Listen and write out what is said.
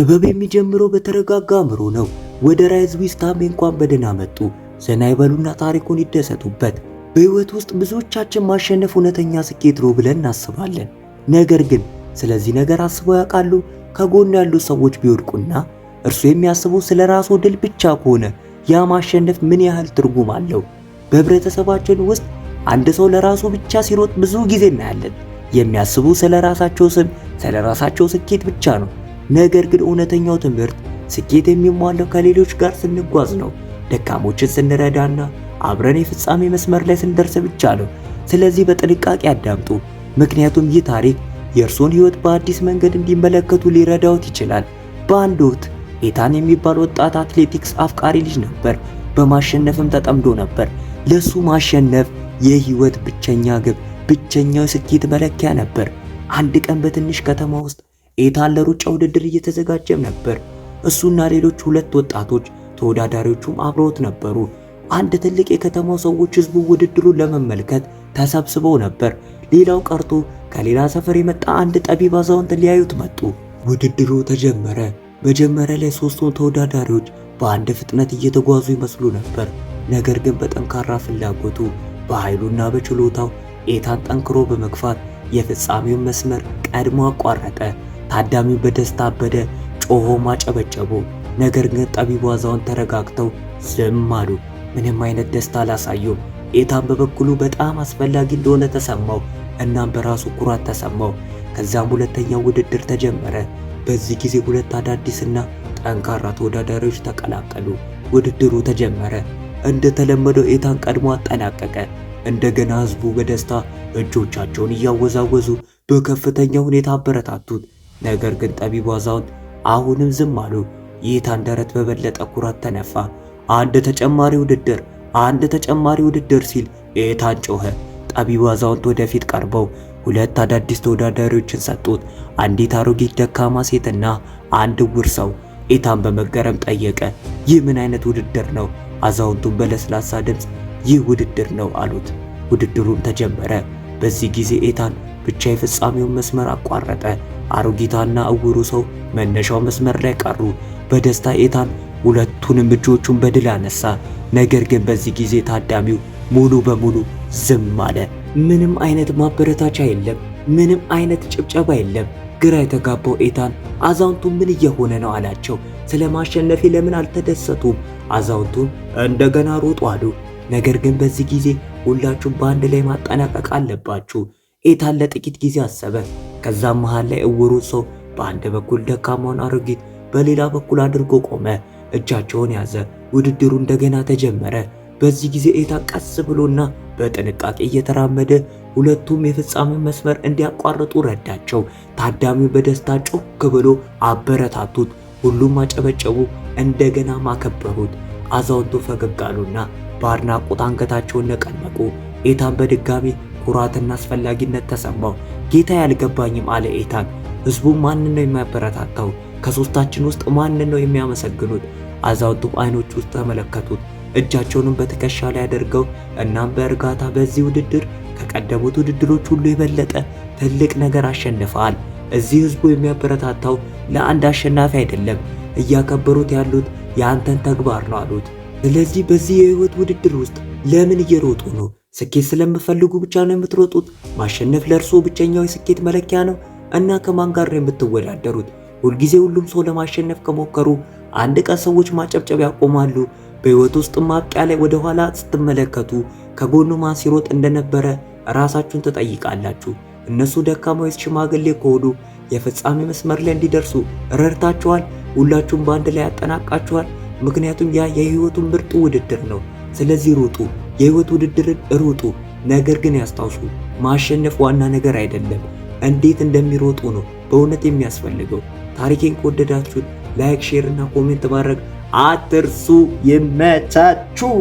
ጥበብ የሚጀምረው በተረጋጋ አእምሮ ነው። ወደ ራይዝ ዊስታም እንኳን በደህና መጡ። ዘና ይበሉና ታሪኩን ይደሰቱበት። በህይወት ውስጥ ብዙዎቻችን ማሸነፍ እውነተኛ ስኬት ነው ብለን እናስባለን። ነገር ግን ስለዚህ ነገር አስበው ያውቃሉ? ከጎን ያሉ ሰዎች ቢወድቁና እርሱ የሚያስበው ስለ ራሱ ድል ብቻ ከሆነ ያ ማሸነፍ ምን ያህል ትርጉም አለው? በህብረተሰባችን ውስጥ አንድ ሰው ለራሱ ብቻ ሲሮጥ ብዙ ጊዜ እናያለን። የሚያስቡ ስለ ራሳቸው ስም፣ ስለ ራሳቸው ስኬት ብቻ ነው። ነገር ግን እውነተኛው ትምህርት ስኬት የሚሟላው ከሌሎች ጋር ስንጓዝ ነው። ደካሞችን ስንረዳና አብረን የፍጻሜ መስመር ላይ ስንደርስ ብቻ ነው። ስለዚህ በጥንቃቄ አዳምጡ፣ ምክንያቱም ይህ ታሪክ የእርሶን ህይወት በአዲስ መንገድ እንዲመለከቱ ሊረዳዎት ይችላል። በአንድ ወቅት ኤታን የሚባል ወጣት አትሌቲክስ አፍቃሪ ልጅ ነበር። በማሸነፍም ተጠምዶ ነበር። ለሱ ማሸነፍ የህይወት ብቸኛ ግብ፣ ብቸኛው ስኬት መለኪያ ነበር። አንድ ቀን በትንሽ ከተማ ውስጥ ኤታን ለሩጫ ውድድር እየተዘጋጀም ነበር። እሱና ሌሎች ሁለት ወጣቶች ተወዳዳሪዎቹም አብረውት ነበሩ። አንድ ትልቅ የከተማው ሰዎች ህዝቡ ውድድሩን ለመመልከት ተሰብስበው ነበር። ሌላው ቀርቶ ከሌላ ሰፈር የመጣ አንድ ጠቢብ አዛውንት ሊያዩት መጡ። ውድድሩ ተጀመረ። መጀመሪያ ላይ ሶስቱም ተወዳዳሪዎች በአንድ ፍጥነት እየተጓዙ ይመስሉ ነበር። ነገር ግን በጠንካራ ፍላጎቱ፣ በኃይሉና በችሎታው ኤታን ጠንክሮ በመግፋት የፍጻሜውን መስመር ቀድሞ አቋረጠ። ታዳሚው በደስታ አበደ፣ ጮሆ ማጨበጨቡ። ነገር ግን ጠቢቡ አዛውንት ተረጋግተው ዝም አሉ። ምንም አይነት ደስታ አላሳዩም። ኤታን በበኩሉ በጣም አስፈላጊ እንደሆነ ተሰማው። እናም በራሱ ኩራት ተሰማው። ከዛም ሁለተኛው ውድድር ተጀመረ። በዚህ ጊዜ ሁለት አዳዲስና ጠንካራ ተወዳዳሪዎች ተቀላቀሉ። ውድድሩ ተጀመረ። እንደተለመደው ኤታን ቀድሞ አጠናቀቀ። እንደገና ህዝቡ በደስታ እጆቻቸውን እያወዛወዙ በከፍተኛ ሁኔታ አበረታቱት። ነገር ግን ጠቢቡ አዛውንት አሁንም ዝም አሉ። የኤታን ደረት በበለጠ ኩራት ተነፋ። አንድ ተጨማሪ ውድድር ሲል ኤታን ጮኸ። ጠቢቡ አዛውንት ወደፊት ቀርበው ሁለት አዳዲስ ተወዳዳሪዎችን ሰጡት። አንዲት አሮጊት ደካማ ሴትና አንድ ዕውር ሰው። ኤታን በመገረም ጠየቀ፣ ይህ ምን አይነት ውድድር ነው? አዛውንቱን በለስላሳ ድምፅ ይህ ውድድር ነው አሉት። ውድድሩም ተጀመረ። በዚህ ጊዜ ኤታን ብቻ የፍጻሜውን መስመር አቋረጠ። አሮጊቷና ዕውሩ ሰው መነሻው መስመር ላይ ቀሩ። በደስታ ኤታን ሁለቱንም እጆቹን በድል አነሳ። ነገር ግን በዚህ ጊዜ ታዳሚው ሙሉ በሙሉ ዝም አለ። ምንም አይነት ማበረታቻ የለም። ምንም አይነት ጭብጨባ የለም። ግራ የተጋባው ኤታን አዛውንቱ ምን እየሆነ ነው አላቸው። ስለ ማሸነፌ ለምን አልተደሰቱም? አዛውንቱም እንደገና ሮጡ አሉ። ነገር ግን በዚህ ጊዜ ሁላችሁም በአንድ ላይ ማጠናቀቅ አለባችሁ። ኤታን ለጥቂት ጊዜ አሰበ። ከዛም መሃል ላይ ዕውሩ ሰው በአንድ በኩል ደካማውን አሮጊት በሌላ በኩል አድርጎ ቆመ። እጃቸውን ያዘ። ውድድሩ እንደገና ተጀመረ። በዚህ ጊዜ ኤታን ቀስ ብሎና በጥንቃቄ እየተራመደ ሁለቱም የፍጻሜ መስመር እንዲያቋርጡ ረዳቸው። ታዳሚው በደስታ ጮክ ብሎ አበረታቱት። ሁሉም አጨበጨቡ፣ እንደገና ማከበሩት። አዛውንቱ ፈገግ አሉና በአድናቆት አንገታቸውን ነቀነቁ። ኤታን በድጋሚ ኩራትና አስፈላጊነት ተሰማው። ጌታ ያልገባኝም አለ ኤታን። ህዝቡ ማንን ነው የሚያበረታታው? ከሶስታችን ውስጥ ማንን ነው የሚያመሰግኑት? አዛውንቱ አይኖች ውስጥ ተመለከቱት። እጃቸውንም በትከሻ ላይ አድርገው እናም በእርጋታ በዚህ ውድድር ከቀደሙት ውድድሮች ሁሉ የበለጠ ትልቅ ነገር አሸንፈዋል። እዚህ ህዝቡ የሚያበረታታው ለአንድ አሸናፊ አይደለም፣ እያከበሩት ያሉት የአንተን ተግባር ነው አሉት። ስለዚህ በዚህ የህይወት ውድድር ውስጥ ለምን እየሮጡ ነው? ስኬት ስለምፈልጉ ብቻ ነው የምትሮጡት? ማሸነፍ ለእርሶ ብቸኛው የስኬት መለኪያ ነው? እና ከማን ጋር ነው የምትወዳደሩት? ሁልጊዜ ሁሉም ሰው ለማሸነፍ ከሞከሩ አንድ ቀን ሰዎች ማጨብጨብ ያቆማሉ። በህይወት ውስጥ ማብቂያ ላይ ወደ ኋላ ስትመለከቱ ከጎኑ ማን ሲሮጥ እንደነበረ ራሳችሁን ትጠይቃላችሁ። እነሱ ደካማ ወይስ ሽማግሌ ከሆኑ የፍጻሜ መስመር ላይ እንዲደርሱ ረድታችኋል? ሁላችሁም በአንድ ላይ ያጠናቃችኋል? ምክንያቱም ያ የህይወቱ ምርጡ ውድድር ነው። ስለዚህ ሩጡ፣ የህይወት ውድድርን ሩጡ። ነገር ግን ያስታውሱ፣ ማሸነፍ ዋና ነገር አይደለም፣ እንዴት እንደሚሮጡ ነው በእውነት የሚያስፈልገው። ታሪኬን ከወደዳችሁት ላይክ፣ ሼር እና ኮሜንት ማድረግ አትርሱ። ይመቻችሁ።